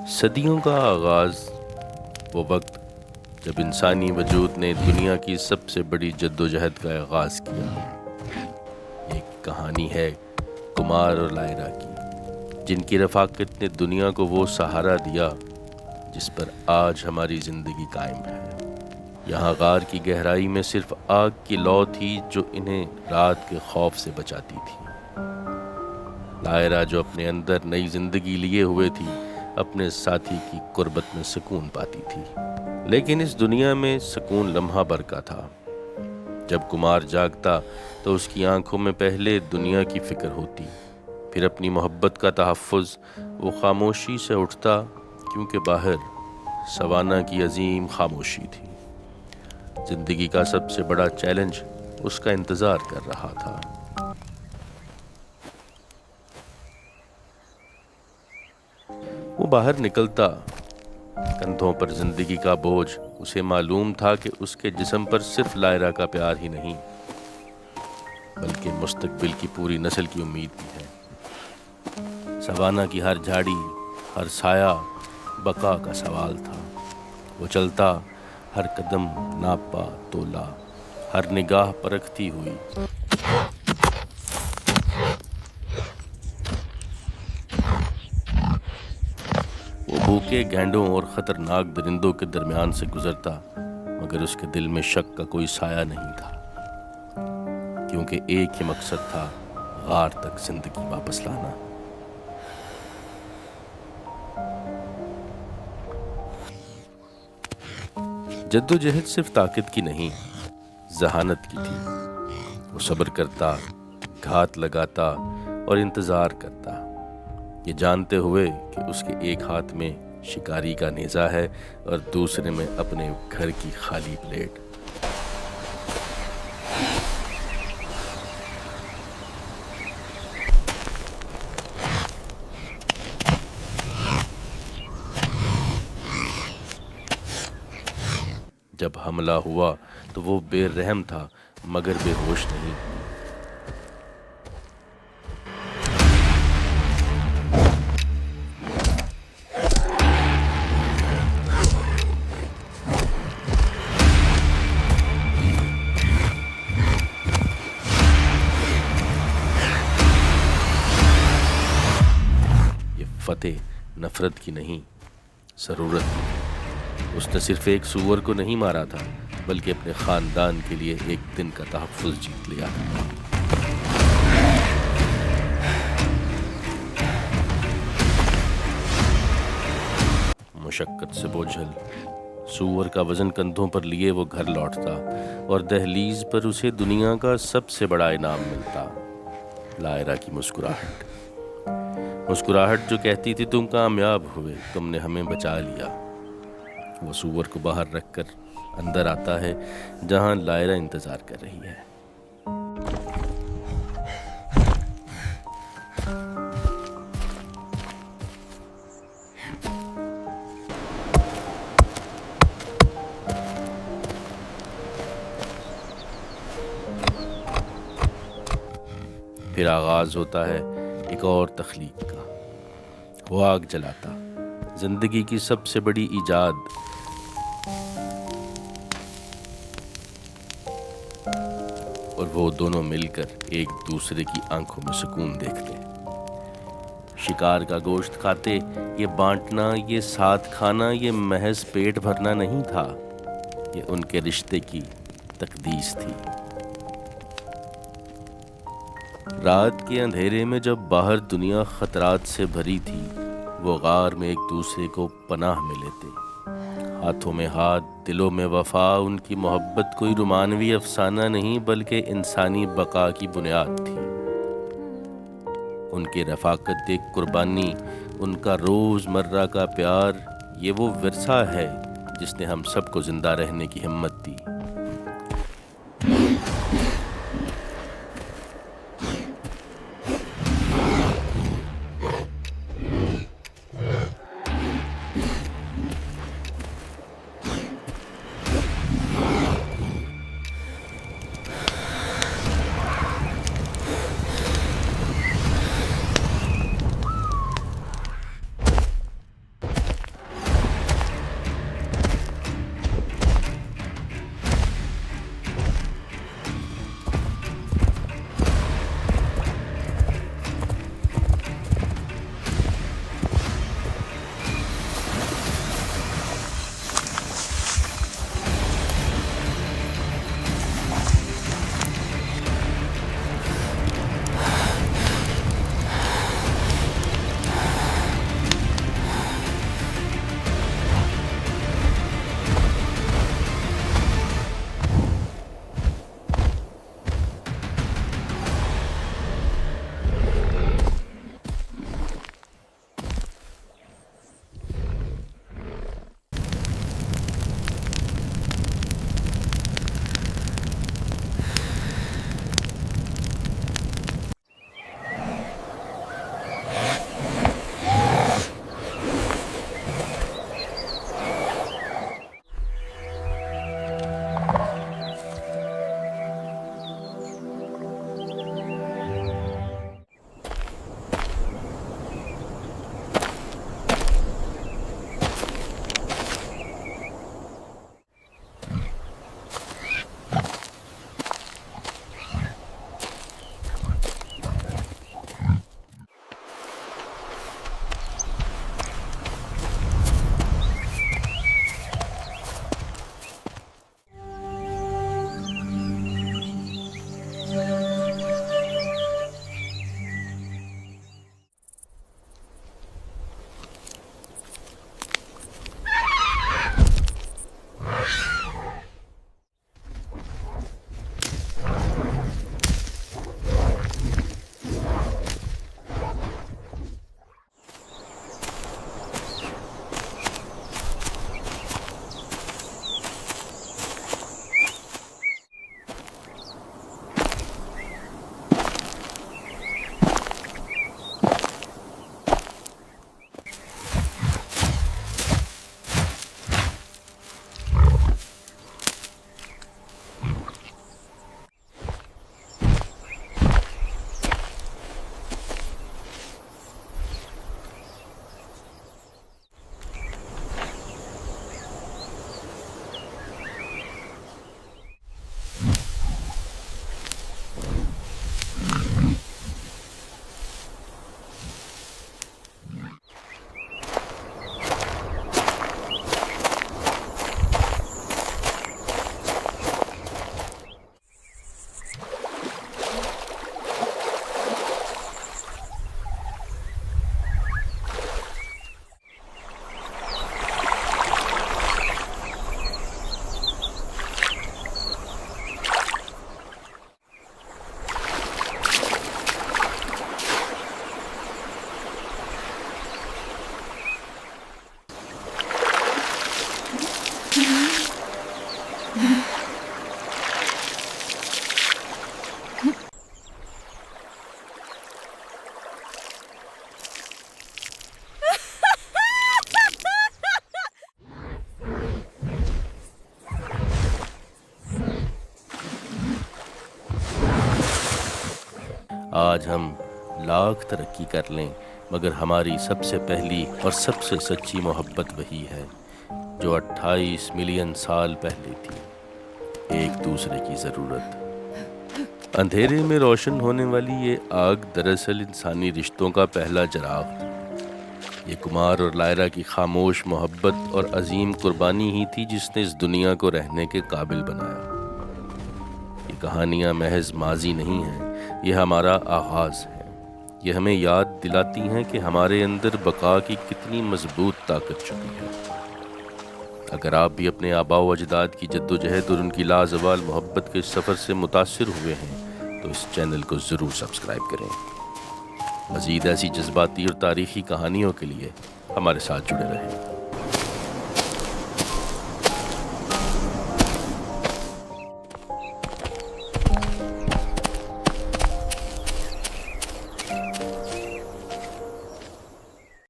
صدیوں کا آغاز، وہ وقت جب انسانی وجود نے دنیا کی سب سے بڑی جدوجہد کا آغاز کیا۔ ایک کہانی ہے کمار اور لائرا کی، جن کی رفاقت نے دنیا کو وہ سہارا دیا جس پر آج ہماری زندگی قائم ہے۔ یہاں غار کی گہرائی میں صرف آگ کی لو تھی جو انہیں رات کے خوف سے بچاتی تھی۔ لائرا جو اپنے اندر نئی زندگی لیے ہوئے تھی، اپنے ساتھی کی قربت میں سکون پاتی تھی، لیکن اس دنیا میں سکون لمحہ بھر کا تھا۔ جب کمار جاگتا تو اس کی آنکھوں میں پہلے دنیا کی فکر ہوتی، پھر اپنی محبت کا تحفظ۔ وہ خاموشی سے اٹھتا کیونکہ باہر سوانہ کی عظیم خاموشی تھی۔ زندگی کا سب سے بڑا چیلنج اس کا انتظار کر رہا تھا۔ وہ باہر نکلتا، کندھوں پر زندگی کا بوجھ۔ اسے معلوم تھا کہ اس کے جسم پر صرف لائرا کا پیار ہی نہیں، بلکہ مستقبل کی پوری نسل کی امید بھی ہے۔ سوانہ کی ہر جھاڑی، ہر سایہ بقا کا سوال تھا۔ وہ چلتا، ہر قدم ناپا تولا، ہر نگاہ پرکھتی ہوئی۔ وہ بھوکے گینڈوں اور خطرناک درندوں کے درمیان سے گزرتا، مگر اس کے دل میں شک کا کوئی سایہ نہیں تھا، کیونکہ ایک ہی مقصد تھا، غار تک زندگی واپس لانا۔ جدوجہد صرف طاقت کی نہیں، ذہانت کی تھی۔ وہ صبر کرتا، گھات لگاتا اور انتظار کرتا، یہ جانتے ہوئے کہ اس کے ایک ہاتھ میں شکاری کا نیزہ ہے اور دوسرے میں اپنے گھر کی خالی پلیٹ۔ جب حملہ ہوا تو وہ بے رحم تھا مگر بے ہوش نہیں۔ یہ فتح نفرت کی نہیں، ضرورت کی۔ اس نے صرف ایک سور کو نہیں مارا تھا، بلکہ اپنے خاندان کے لیے ایک دن کا تحفظ جیت لیا۔ مشقت سے بوجھل سور کا وزن کندھوں پر لیے وہ گھر لوٹتا، اور دہلیز پر اسے دنیا کا سب سے بڑا انعام ملتا، لائرا کی مسکراہٹ۔ مسکراہٹ جو کہتی تھی تم کامیاب ہوئے، تم نے ہمیں بچا لیا۔ وہ سور کو باہر رکھ کر اندر آتا ہے جہاں لائرا انتظار کر رہی ہے۔ پھر آغاز ہوتا ہے ایک اور تخلیق کا۔ وہ آگ جلاتا، زندگی کی سب سے بڑی ایجاد، اور وہ دونوں مل کر ایک دوسرے کی آنکھوں میں سکون دیکھتے۔ شکار کا گوشت کھاتے، یہ بانٹنا، یہ ساتھ کھانا، یہ محض پیٹ بھرنا نہیں تھا، یہ ان کے رشتے کی تقدیس تھی۔ رات کے اندھیرے میں جب باہر دنیا خطرات سے بھری تھی، وہ غار میں ایک دوسرے کو پناہ میں لیتے، ہاتھوں میں ہاتھ، دلوں میں وفا۔ ان کی محبت کوئی رومانوی افسانہ نہیں بلکہ انسانی بقا کی بنیاد تھی۔ ان کی رفاقت ایک قربانی، ان کا روز مرہ کا پیار، یہ وہ ورثہ ہے جس نے ہم سب کو زندہ رہنے کی ہمت دی۔ آج ہم لاکھ ترقی کر لیں مگر ہماری سب سے پہلی اور سب سے سچی محبت وہی ہے جو 28 ملین سال پہلے تھی، ایک دوسرے کی ضرورت۔ اندھیرے میں روشن ہونے والی یہ آگ دراصل انسانی رشتوں کا پہلا چراغ تھی۔ یہ کمار اور لائرہ کی خاموش محبت اور عظیم قربانی ہی تھی جس نے اس دنیا کو رہنے کے قابل بنایا۔ یہ کہانیاں محض ماضی نہیں ہیں، یہ ہمارا آغاز ہے۔ یہ ہمیں یاد دلاتی ہیں کہ ہمارے اندر بقا کی کتنی مضبوط طاقت چھپی ہے۔ اگر آپ بھی اپنے آباء و اجداد کی جدوجہد اور ان کی لازوال محبت کے سفر سے متاثر ہوئے ہیں تو اس چینل کو ضرور سبسکرائب کریں۔ مزید ایسی جذباتی اور تاریخی کہانیوں کے لیے ہمارے ساتھ جڑے رہیں۔